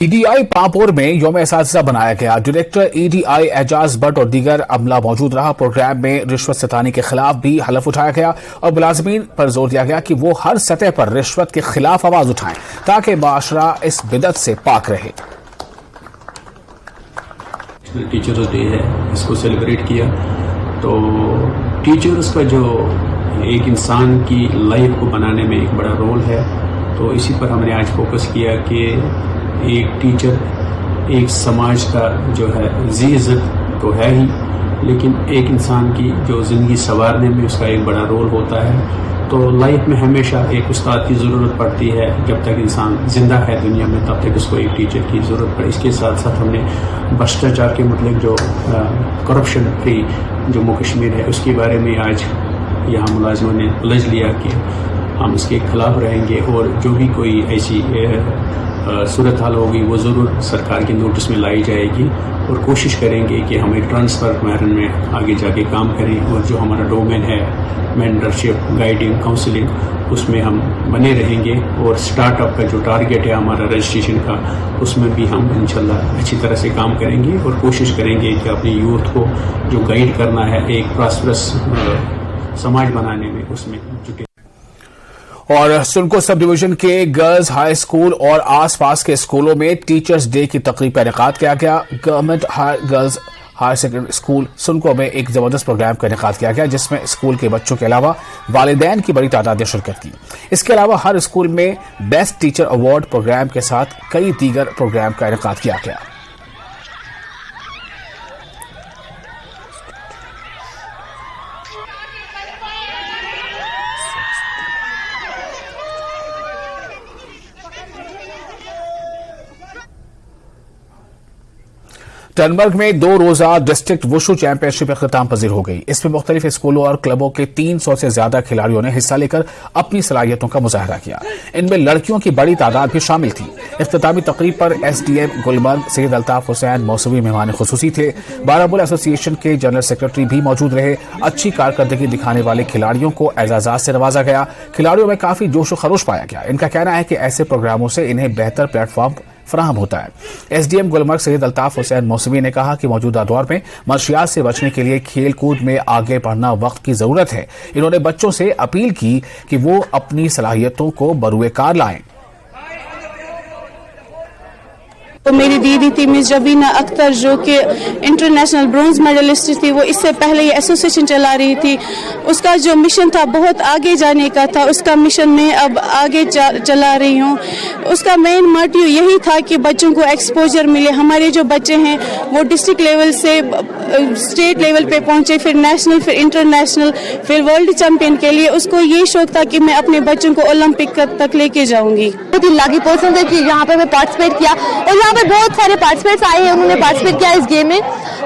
EDI पापोर में यौम एसातिज़ा बनाया गया। डायरेक्टर EDI एजाज भट्ट और दीगर अमला मौजूद रहा। प्रोग्राम में रिश्वत सतानी के खिलाफ भी हलफ उठाया गया और मुलाजिमीन पर जोर दिया गया कि वो हर सतह पर रिश्वत के खिलाफ आवाज उठाएं ताकि माशरा इस बिदअत से पाक रहे। टीचर्स डे है, इसको सेलिब्रेट किया। तो टीचर्स का जो एक इंसान की लाइफ को बनाने में एक बड़ा रोल है, तो इसी पर हमने आज फोकस किया कि एक टीचर एक समाज का जो है इज़्ज़त तो है ही, लेकिन एक इंसान की जो ज़िंदगी संवारने में उसका एक बड़ा रोल होता है। तो लाइफ में हमेशा एक उस्ताद की ज़रूरत पड़ती है। जब तक इंसान ज़िंदा है दुनिया में तब तक उसको एक टीचर की ज़रूरत पड़े। इसके साथ साथ हमने भ्रष्टाचार के मतलब जो करप्शन फ्री जम्मू कश्मीर है उसके बारे में आज यहाँ मुलाजिमों ने प्लेज लिया कि हम इसके खिलाफ रहेंगे और जो भी कोई ऐसी सूरत हाल होगी वो ज़रूर सरकार के नोटिस में लाई जाएगी और कोशिश करेंगे कि हम एक ट्रांसफर मैरन में आगे जाके काम करें। और जो हमारा डोमेन है मेंटरशिप, गाइडिंग, काउंसलिंग, उसमें हम बने रहेंगे। और स्टार्टअप का जो टारगेट है हमारा रजिस्ट्रेशन का, उसमें भी हम इंशाल्लाह अच्छी तरह से काम करेंगे और कोशिश करेंगे कि अपनी यूथ को जो गाइड करना है एक प्रॉस्परस समाज बनाने में उसमें जुटे। और सुनको सब डिवीजन के गर्ल्स हाई स्कूल और आसपास के स्कूलों में टीचर्स डे की तकरीब का इनेकाद किया गया। Government girls higher secondary school सुनको में एक जबरदस्त प्रोग्राम का इनेकाद किया गया जिसमें स्कूल के बच्चों के अलावा वालिदैन की बड़ी तादाद ने शिरकत की। इसके अलावा हर स्कूल में बेस्ट टीचर अवार्ड प्रोग्राम के साथ कई दीगर प्रोग्राम का इनेकाद किया गया। टनबर्ग में 2 रोजा डिस्ट्रिक्ट वुशु चैंपियनशिप अख्ताम पजीर हो गई। इसमें मुख्तलिफ स्कूलों और क्लबों के 300 से ज्यादा खिलाड़ियों ने हिस्सा लेकर अपनी सलाहियतों का मुजाहरा किया। इनमें लड़कियों की बड़ी तादाद भी शामिल थी। इख्तितामी तकरीब पर SDM गुलमर्ग सैयद अल्ताफ हुसैन मौसवी मेहमान खुसूसी थे। बारामूला एसोसिएशन के जनरल सेक्रेटरी भी मौजूद रहे। अच्छी कारकर्दगी दिखाने वाले खिलाड़ियों को एजाजात से नवाजा गया। खिलाड़ियों में काफी जोश व खरोश पाया गया। इनका कहना है कि ऐसे प्रोग्रामों से इन्हें बेहतर प्लेटफॉर्म फराहम होता है। SDM गुलमर्ग सैयद अल्ताफ हुसैन मौसवी ने कहा कि मौजूदा दौर में मंशियात से बचने के लिए खेल कूद में आगे बढ़ना वक्त की जरूरत है। इन्होंने बच्चों से अपील की कि वो अपनी सलाहियतों को बरूए कार लाएं। तो मेरी दीदी थी मिस जबीना अख्तर जो कि इंटरनेशनल ब्रॉन्ज मेडलिस्ट थी, वो इससे पहले ये एसोसिएशन चला रही थी। उसका जो मिशन था बहुत आगे जाने का था, उसका मिशन मैं अब आगे चला रही हूँ। उसका मेन मोटिव यही था कि बच्चों को एक्सपोजर मिले। हमारे जो बच्चे हैं वो डिस्ट्रिक्ट लेवल से स्टेट लेवल पे पहुंचे, फिर नेशनल, फिर इंटरनेशनल, फिर वर्ल्ड चैंपियन के लिए उसको ये शौक था कि मैं अपने बच्चों को ओलंपिक तक लेके जाऊंगी। बहुत ही लकी पर्सन है कि यहाँ पे मैं पार्टिसिपेट किया और यहाँ पे बहुत सारे पार्टिसिपेंट्स आए हैं, उन्होंने पार्टिसिपेट किया इस गेम में।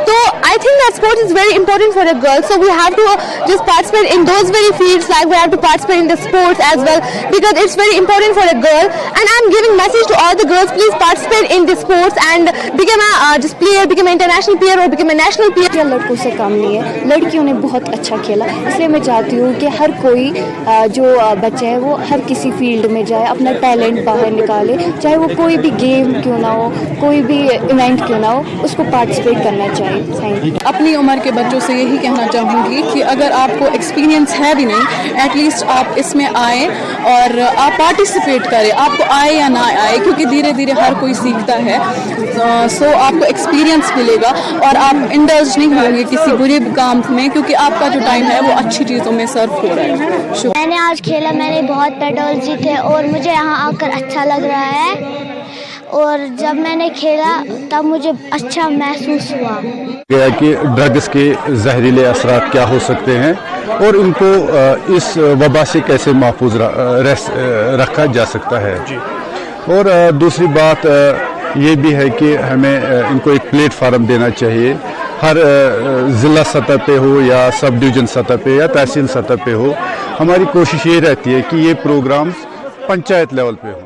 तो I think that sport is very important for a girl, so we have to just participate in those very fields, like we have to participate in the sports as well because it's very important for a girl. And I am giving message to all the girls, please participate in the sports and become a just player, become international player और become a national player. लड़कों से कम नहीं है, लड़कियों ने बहुत अच्छा खेला। इसलिए मैं चाहती हूँ कि हर कोई जो बच्चा है वो हर किसी फील्ड में जाए, अपना टैलेंट बाहर निकाले, चाहे वो कोई भी गेम क्यों ना हो, कोई भी इवेंट क्यों ना हो, उसको पार्टिसिपेट करना चाहिए। Thank you. अपनी उम्र के बच्चों से यही कहना चाहूँगी कि अगर आपको एक्सपीरियंस है भी नहीं, एटलीस्ट आप इसमें आए और आप पार्टिसिपेट करें, आपको आए या ना आए, क्योंकि धीरे धीरे हर कोई सीखता है। सो आपको एक्सपीरियंस मिलेगा और आप इंडल्ज नहीं होंगे किसी बुरे काम में, क्योंकि आपका जो टाइम है वो अच्छी चीज़ों में सर्व हो रहा है। मैंने आज खेला, मैंने बहुत मेडल जीते और मुझे यहाँ आकर अच्छा लग रहा है। और जब मैंने खेला तब मुझे अच्छा महसूस हुआ कि ड्रग्स के जहरीले असरात क्या हो सकते हैं और इनको इस वबा से कैसे महफूज रखा जा सकता है। और दूसरी बात ये भी है कि हमें इनको एक प्लेटफार्म देना चाहिए, हर ज़िला सतह पे हो या सब डिवीज़न सतह पे या तहसील सतह पे हो। हमारी कोशिश ये रहती है कि ये प्रोग्राम्स पंचायत लेवल पे हो।